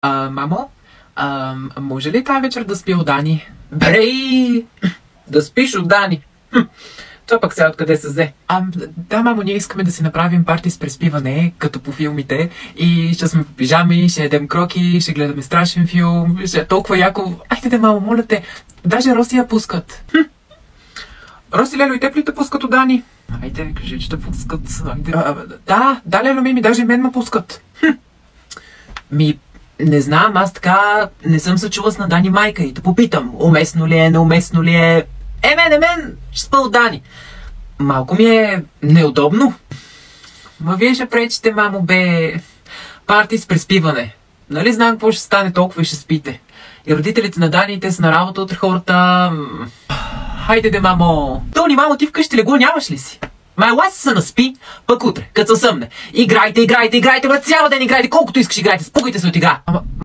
Мамо, може ли тази вечер да спи от Дани? Брей! Да спиш от Дани? Това пък сега откъде се взе? Да, мамо, ние искаме да си направим парти с преспиване, като по филмите. И ще сме в пижами, ще ядем кроки, ще гледаме страшен филм. Ще е толкова яко. Айде да, мамо, моля те. Даже Роси я пускат. Роси, Лело, и теб ли те пускат от Дани? Айде, кажи, че те пускат. Айде. Да, Лело, ми, даже мен ме пускат. Не знам, аз така не съм се чула с на Дани майка и да попитам, уместно ли е, неуместно ли е. Мен, ще спа от Дани. Малко ми е неудобно. Ма вие ще пречите, мамо, бе. Парти с преспиване. Нали знам какво ще стане толкова и ще спите. И родителите на Дани, те са на работа от хората. Хайде де, мамо. Тони, мамо, ти вкъщи легло нямаш ли си? Ела се наспи, пък утре, като се съмне. Играйте, брат, цял ден играйте, колкото искаш играйте, спугайте се от игра.